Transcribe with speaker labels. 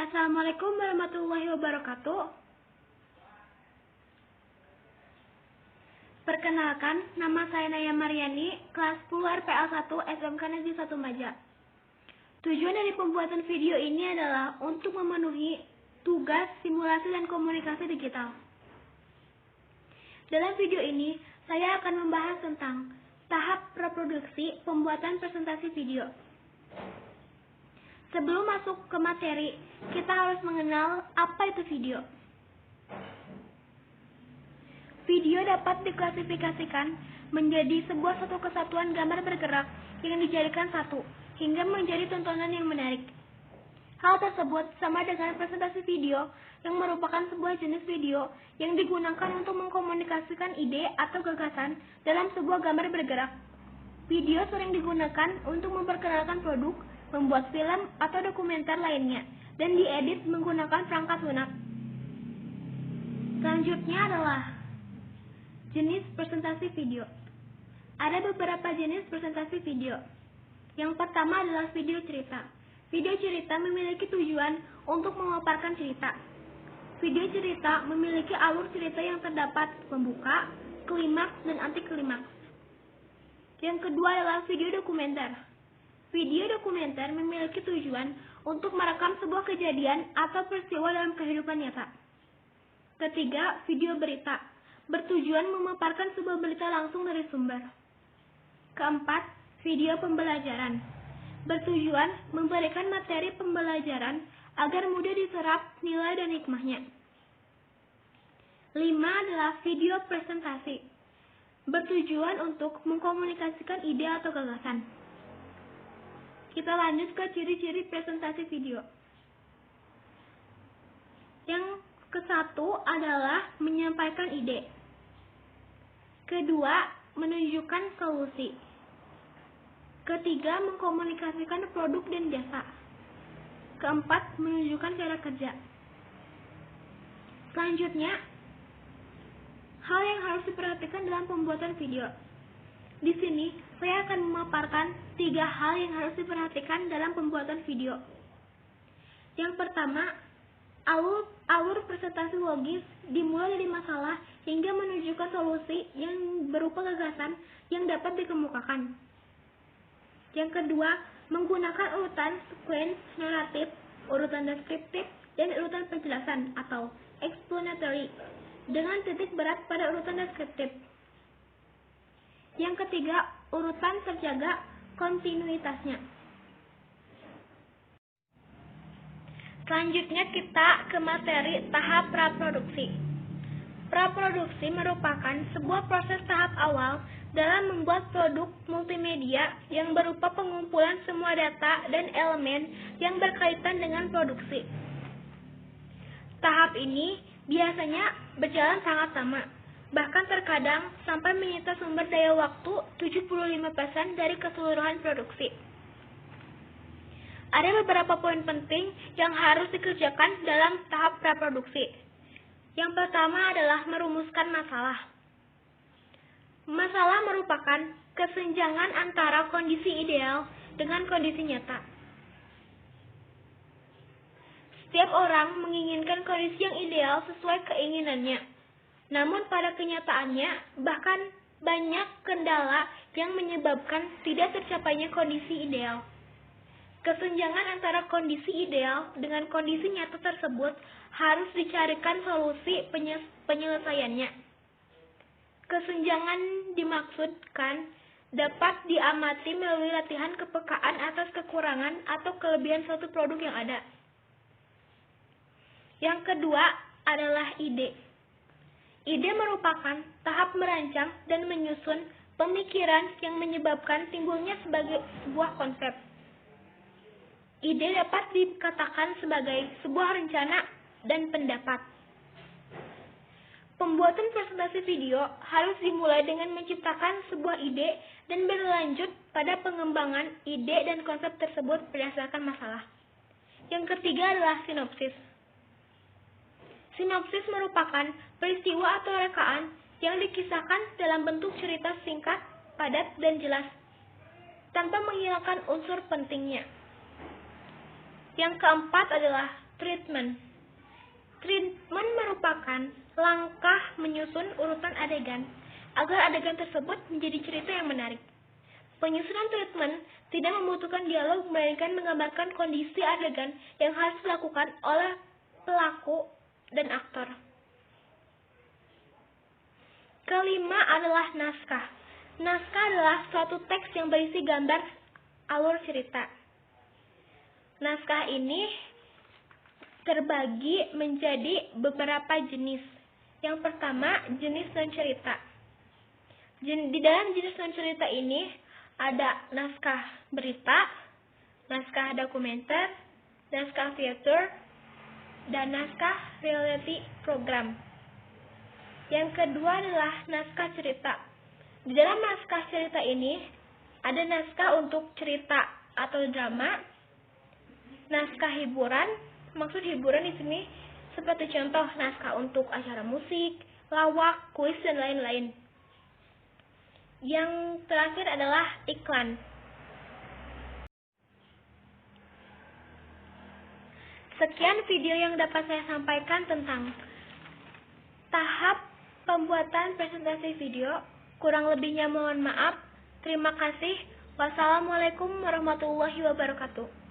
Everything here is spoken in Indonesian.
Speaker 1: Assalamualaikum warahmatullahi wabarakatuh. Perkenalkan, nama saya Naya Mariani, kelas 10 RPL 1 SMK Negeri 1 Maja. Tujuan dari pembuatan video ini adalah untuk memenuhi tugas simulasi dan komunikasi digital. Dalam video ini, saya akan membahas tentang tahap reproduksi pembuatan presentasi video. Sebelum masuk ke materi, kita harus mengenal apa itu video. Video dapat diklasifikasikan menjadi sebuah satu kesatuan gambar bergerak yang dijadikan satu, hingga menjadi tontonan yang menarik. Hal tersebut sama dengan presentasi video yang merupakan sebuah jenis video yang digunakan untuk mengkomunikasikan ide atau gagasan dalam sebuah gambar bergerak. Video sering digunakan untuk memperkenalkan produk, membuat film atau dokumenter lainnya, dan diedit menggunakan perangkat lunak. Selanjutnya adalah jenis presentasi video. Ada beberapa jenis presentasi video. Yang pertama adalah video cerita. Video cerita memiliki tujuan untuk memaparkan cerita. Video cerita memiliki alur cerita yang terdapat pembuka, klimaks, dan anti klimaks. Yang kedua adalah video dokumenter. Video dokumenter memiliki tujuan untuk merekam sebuah kejadian atau peristiwa dalam kehidupan nyata. Ketiga, video berita. Bertujuan memaparkan sebuah berita langsung dari sumber. Keempat, video pembelajaran. Bertujuan memberikan materi pembelajaran agar mudah diserap nilai dan hikmahnya. 5 adalah video presentasi. Bertujuan untuk mengkomunikasikan ide atau gagasan. Kita lanjut ke ciri-ciri presentasi video. Yang ke-1 adalah menyampaikan ide. Kedua, menunjukkan solusi. Ketiga, mengkomunikasikan produk dan jasa. Keempat, menunjukkan cara kerja. Selanjutnya, hal yang harus diperhatikan dalam pembuatan video. Di sini, saya akan memaparkan 3 hal yang harus diperhatikan dalam pembuatan video. Yang pertama, alur presentasi logis dimulai dari masalah hingga menunjukkan solusi yang berupa gagasan yang dapat dikemukakan. Yang kedua, menggunakan urutan sequence naratif, urutan deskriptif, dan urutan penjelasan atau explanatory dengan titik berat pada urutan deskriptif. Yang ketiga, urutan terjaga kontinuitasnya. Selanjutnya kita ke materi tahap praproduksi. Praproduksi merupakan sebuah proses tahap awal dalam membuat produk multimedia yang berupa pengumpulan semua data dan elemen yang berkaitan dengan produksi. Tahap ini biasanya berjalan sangat lama, bahkan terkadang sampai menyita sumber daya waktu 75% dari keseluruhan produksi. Ada beberapa poin penting yang harus dikerjakan dalam tahap praproduksi. Yang pertama adalah merumuskan masalah. Masalah merupakan kesenjangan antara kondisi ideal dengan kondisi nyata. Setiap orang menginginkan kondisi yang ideal sesuai keinginannya. Namun pada kenyataannya, bahkan banyak kendala yang menyebabkan tidak tercapainya kondisi ideal. Kesenjangan antara kondisi ideal dengan kondisi nyata tersebut harus dicarikan solusi penyelesaiannya. Kesenjangan dimaksudkan dapat diamati melalui latihan kepekaan atas kekurangan atau kelebihan suatu produk yang ada. Yang kedua adalah ide. Ide merupakan tahap merancang dan menyusun pemikiran yang menyebabkan timbulnya sebagai sebuah konsep. Ide dapat dikatakan sebagai sebuah rencana dan pendapat. Pembuatan presentasi video harus dimulai dengan menciptakan sebuah ide dan berlanjut pada pengembangan ide dan konsep tersebut berdasarkan masalah. Yang ketiga adalah sinopsis. Sinopsis merupakan peristiwa atau rekaan yang dikisahkan dalam bentuk cerita singkat, padat, dan jelas, tanpa menghilangkan unsur pentingnya. Yang keempat adalah Treatment. Treatment merupakan langkah menyusun urutan adegan agar adegan tersebut menjadi cerita yang menarik. Penyusunan treatment tidak membutuhkan dialog, melainkan menggambarkan kondisi adegan yang harus dilakukan oleh pelaku dan aktor. Kelima adalah naskah. Naskah adalah suatu teks yang berisi gambar alur cerita. Naskah ini terbagi menjadi beberapa jenis. Yang pertama, jenis non-cerita. Di dalam jenis non-cerita ini ada naskah berita, naskah dokumenter, naskah teater, dan naskah reality program. Yang kedua adalah naskah cerita. Di dalam naskah cerita ini ada naskah untuk cerita atau drama, naskah hiburan. Maksud hiburan di sini seperti contoh naskah untuk acara musik, lawak, kuis, dan lain-lain. Yang terakhir adalah iklan. Sekian video yang dapat saya sampaikan tentang tahap pembuatan presentasi video. Kurang lebihnya mohon maaf. Terima kasih. Wassalamualaikum warahmatullahi wabarakatuh.